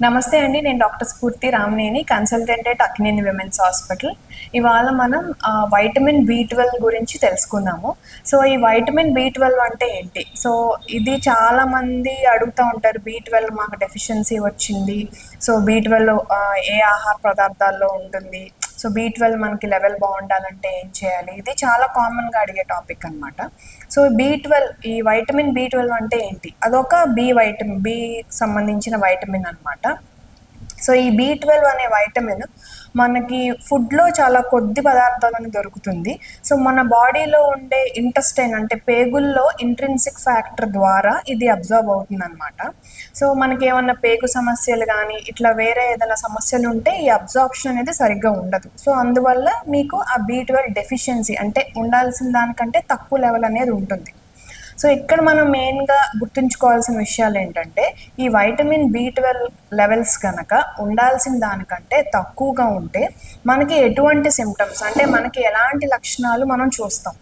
నమస్తే అండి. నేను డాక్టర్ స్ఫూర్తి Ramaneni, consultant at Akkineni women's hospital. ఇవాళ మనం వైటమిన్ బి12 గురించి తెలుసుకుందాము. సో, ఈ వైటమిన్ బి12 అంటే ఏంటి? సో, ఇది చాలామంది అడుగుతా ఉంటారు. బి12 మాకు డెఫిషియన్సీ వచ్చింది. సో, బి12 ఏ ఆహార పదార్థాల్లో ఉంటుంది? సో, బి12 మనకి లెవెల్ బావుండాలంటే ఏం చేయాలి? ఇది చాలా కామన్‌గా అడిగే టాపిక్ అనమాట. సో, ఈ వైటమిన్ బి12 అంటే ఏంటి? అదొక బి సంబంధించిన వైటమిన్ అనమాట. సో, ఈ బి12 అనే వైటమిన్ మనకి ఫుడ్‌లో చాలా కొద్ది పదార్థాలను దొరుకుతుంది. సో, మన బాడీలో ఉండే ఇంటెస్టైన్ అంటే పేగుల్లో ఇంట్రిన్సిక్ ఫ్యాక్టర్ ద్వారా ఇది అబ్జార్బ్ అవుతుందనమాట. సో, మనకేమన్నా పేగు సమస్యలు గానీ, ఇట్లా వేరే ఏదైనా సమస్యలుంటే ఈ అబ్జార్ప్షన్ అనేది సరిగ్గా ఉండదు. సో, అందువల్ల మీకు ఆ బి12 డెఫిషియన్సీ అంటే ఉండాల్సిన దానికంటే తక్కువ లెవెల్ అనేది ఉంటుంది. సో, ఇక్కడ మనం మెయిన్‌గా గుర్తుంచుకోవాల్సిన విషయాలేంటంటే, ఈ వైటమిన్ బి12 లెవెల్స్ గనక ఉండాల్సిన దానికంటే తక్కువగా ఉంటే, మనకి ఎటువంటి సింప్టమ్స్ అంటే మనకి ఎలాంటి లక్షణాలు మనం చూస్తాం.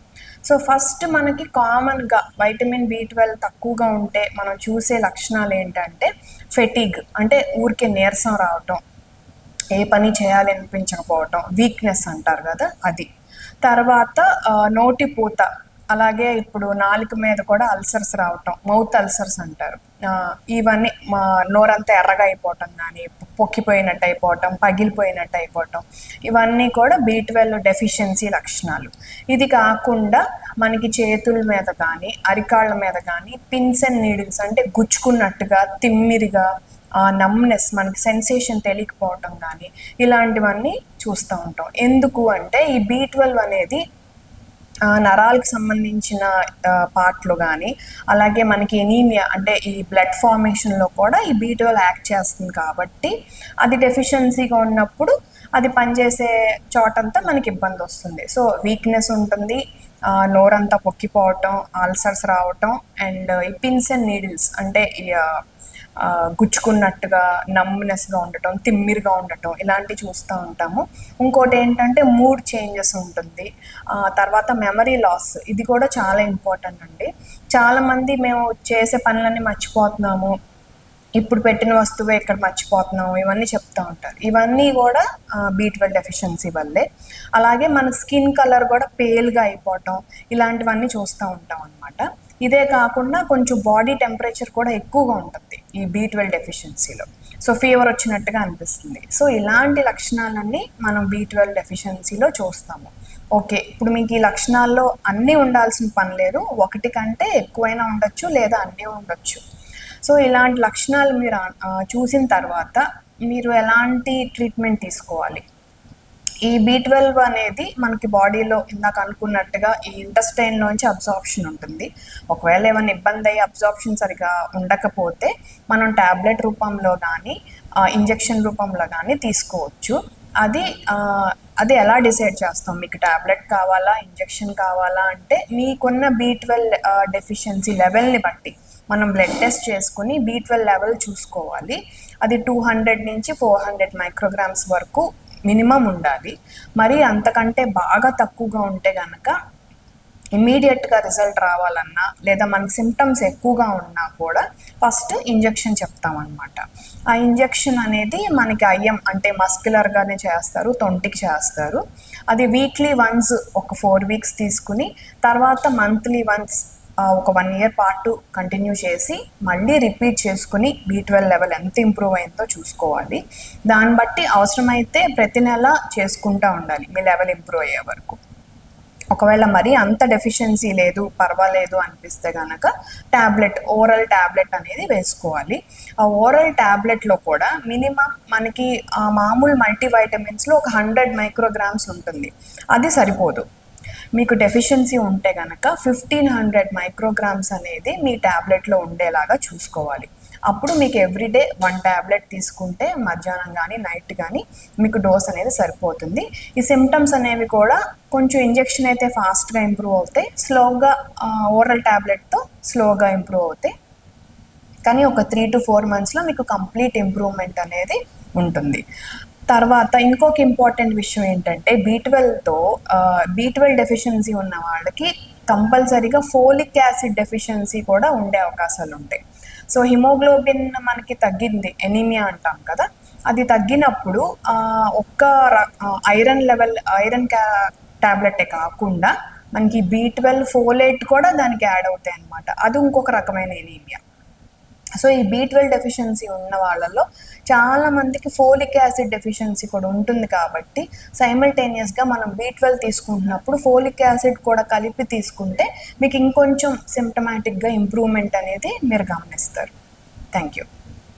సో, ఫస్ట్ మనకి కామన్‌గా వైటమిన్ బి12 తక్కువగా ఉంటే మనం చూసే లక్షణాలేంటంటే, ఫెటీగ్ అంటే ఊరికే నీరసం రావటం, ఏ పని చేయాలనిపించకపోవటం, వీక్‌నెస్ అంటారు గదా! అది. తర్వాత నోటిపూత, అలాగే ఇప్పుడు నాలుక మీద కూడా అల్సర్స్ రావటం, మౌత్ అల్సర్స్ అంటారు. ఇవన్నీ నోరంతా ఎర్రగా అయిపోవటం గానీ, పొక్కిపోయినట్టు అయిపోవటం, పగిలిపోయినట్టు అయిపోవటం, ఇవన్నీ కూడా బి12 డెఫిషియన్సీ లక్షణాలు. ఇది కాకుండా మనకి చేతుల మీద కానీ, అరికాళ్ళ మీద కానీ పిన్స్ అండ్ నీడిల్స్ అంటే గుచ్చుకున్నట్టుగా, తిమ్మిరిగా, నమ్నెస్ మనకి సెన్సేషన్ తెలియకపోవటం కానీ, ఇలాంటివన్నీ చూస్తూ ఉంటాం. ఎందుకు అంటే ఈ బి12 అనేది నరాలకు సంబంధించిన పార్ట్‌లో గానీ, అలాగే మనకి ఎనీమియా అంటే ఈ బ్లడ్ ఫార్మేషన్‌లో కూడా ఈ బి12 యాక్ట్ చేస్తుంది కాబట్టి, అది డెఫిషియన్సీగా ఉన్నప్పుడు అది పనిచేసే చోటంతా మనకి ఇబ్బందొస్తుంది. సో, వీక్‌నెస్ ఉంటుంది. నోరంతా పొక్కిపోవటం, అల్సర్స్ రావటం అండ్ ఈ పిన్స్ అండ్ నీడిల్స్ అంటే గుచ్చుకున్నట్టుగా, నమ్‌నెస్‌గా ఉండటం, తిమ్మిరిగా ఉండటం ఇలాంటివి చూస్తూ ఉంటాము. ఇంకోటేంటంటే మూడ్ చేంజెస్ ఉంటుంది. తర్వాత మెమరీ లాస్ ఇది కూడా చాలా ఇంపార్టెంట్ అండి. చాలామంది మేము చేసే పనులన్నీ మర్చిపోతున్నాము. ఇప్పుడు పెట్టిన వస్తువే ఇక్కడ మర్చిపోతున్నాము. ఇవన్నీ చెప్తా ఉంటారు. ఇవన్నీ కూడా బి12 డెఫిషియన్సీ వల్లే. అలాగే మన స్కిన్ కలర్ కూడా పేల్‌గా అయిపోవటం, ఇలాంటివన్నీ చూస్తూ ఉంటాం అనమాట. ఇదే కాకుండా కొంచెం బాడీ టెంపరేచర్ కూడా ఎక్కువగా ఉంటుంది ఈ బి12 డెఫిషియన్సీలో. సో, ఫీవర్ వచ్చినట్టుగా అనిపిస్తుంది. సో, ఇలాంటి లక్షణాలన్నీ మనం బి12 డెఫిషియన్సీలో చూస్తాము. ఓకే. ఇప్పుడు మీకు ఈ లక్షణాల్లో అన్నీ ఉండాల్సిన పని లేదు. ఒకటి కంటే ఎక్కువైనా ఉండొచ్చు లేదా అన్నీ ఉండొచ్చు. సో, ఇలాంటి లక్షణాలు మీరు చూసిన తర్వాత మీరు ఎలాంటి ట్రీట్మెంట్ తీసుకోవాలి? ఈ బి12 అనేది మనకి బాడీలో ఇందాక అనుకున్నట్టుగా ఈ ఇంటెస్టైన్‌లోంచి అబ్జార్ప్షన్ ఉంటుంది. ఒకవేళ ఏమైనా ఇబ్బందయ్యి అబ్జార్ప్షన్ సరిగ్గా ఉండకపోతే మనం టాబ్లెట్ రూపంలో గానీ, ఇంజెక్షన్ రూపంలో గానీ తీసుకోవచ్చు. అది అది ఎలా డిసైడ్ చేస్తాం? మీకు టాబ్లెట్ కావాలా? ఇంజెక్షన్ కావాలా? అంటే మీకున్న బి12 డెఫిషియన్సీ లెవెల్‌ని బట్టి మనం బ్లడ్ టెస్ట్ చేసుకొని బి12 లెవెల్ చూసుకోవాలి. అది 200 నుంచి 400 మైక్రోగ్రామ్స్ వరకు మినిమమ్ ఉండాలి. మరి అంతకంటే బాగా తక్కువగా ఉంటే గనక ఇమ్మీడియట్‌గా రిజల్ట్ రావాలన్నా, లేదా మనకి సింప్టమ్స్ ఎక్కువగా ఉన్నా కూడా ఫస్ట్ ఇంజెక్షన్ చెప్తామనమాట. ఆ ఇంజెక్షన్ అనేది మనకి ఐఎం అంటే మస్క్యులర్‌గానే చేస్తారు, తొంటికి చేస్తారు. అది వీక్లీ వన్స్ ఒక 4 వీక్స్ తీసుకుని, తర్వాత మంత్లీ వన్స్ ఒక 1 ఇయర్ పాటు కంటిన్యూ చేసి, మళ్ళీ రిపీట్ చేసుకుని బి12 లెవెల్ ఎంత ఇంప్రూవ్ అయిందో చూసుకోవాలి. దాన్ని బట్టి అవసరమైతే ప్రతి నెల చేసుకుంటా ఉండాలి మీ లెవెల్ ఇంప్రూవ్ అయ్యే వరకు. ఒకవేళ మరీ అంత డెఫిషియన్సీ లేదు, పర్వాలేదు అనిపిస్తే గనక ఓరల్ టాబ్లెట్ అనేది వేసుకోవాలి. ఆ ఓరల్ టాబ్లెట్‌లో కూడా మినిమమ్ మనకి మామూలు మల్టీవైటమిన్స్‌లో ఒక 100 మైక్రోగ్రామ్స్ ఉంటుంది. అది సరిపోదు. మీకు డెఫిషియన్సీ ఉంటే గనక 1500 మైక్రోగ్రామ్స్ అనేది మీ టాబ్లెట్‌లో ఉండేలాగా చూసుకోవాలి. అప్పుడు మీకు ఎవ్రీడే 1 టాబ్లెట్ తీసుకుంటే మధ్యాహ్నం గానీ, నైట్ గానీ మీకు డోస్ అనేది సరిపోతుంది. ఈ సింప్టమ్స్ అనేవి కూడా కొంచెం ఇంజెక్షన్ అయితే ఫాస్ట్‌గా ఇంప్రూవ్ అవుతాయి. స్లోగా ఓరల్ టాబ్లెట్‌తో స్లోగా ఇంప్రూవ్ అవుతాయి. కానీ ఒక 3-4 మంత్స్‌లో మీకు కంప్లీట్ ఇంప్రూవ్‌మెంట్ అనేది ఉంటుంది. తర్వాత ఇంకొక ఇంపార్టెంట్ విషయం ఏంటంటే బి12 డెఫిషియన్సీ ఉన్న వాళ్ళకి కంపల్సరీగా ఫోలిక్ యాసిడ్ డెఫిషియన్సీ కూడా ఉండే అవకాశాలు ఉంటాయి. సో హిమోగ్లోబిన్ మనకి తగ్గింది, ఎనీమియా అంటాం కదా, అది తగ్గినప్పుడు ఒక్క ఐరన్ లెవెల్, ఐరన్ ట్యాబ్లెటే కాకుండా మనకి B12 ఫోలేట్ కూడా దానికి యాడ్ అవుతాయి అన్నమాట. అది ఇంకొక రకమైన ఎనీమియా. సో ఈ B12 డెఫిషియన్సీ ఉన్న వాళ్ళలో చాలామందికి ఫోలిక్ యాసిడ్ డెఫిషియన్సీ కూడా ఉంటుంది కాబట్టి సైమల్టేనియస్గా మనం B12 తీసుకుంటున్నప్పుడు ఫోలిక్ యాసిడ్ కూడా కలిపి తీసుకుంటే మీకు ఇంకొంచెం సిమ్టమాటిక్గా ఇంప్రూవ్మెంట్ అనేది మీరు గమనిస్తారు. Thank you.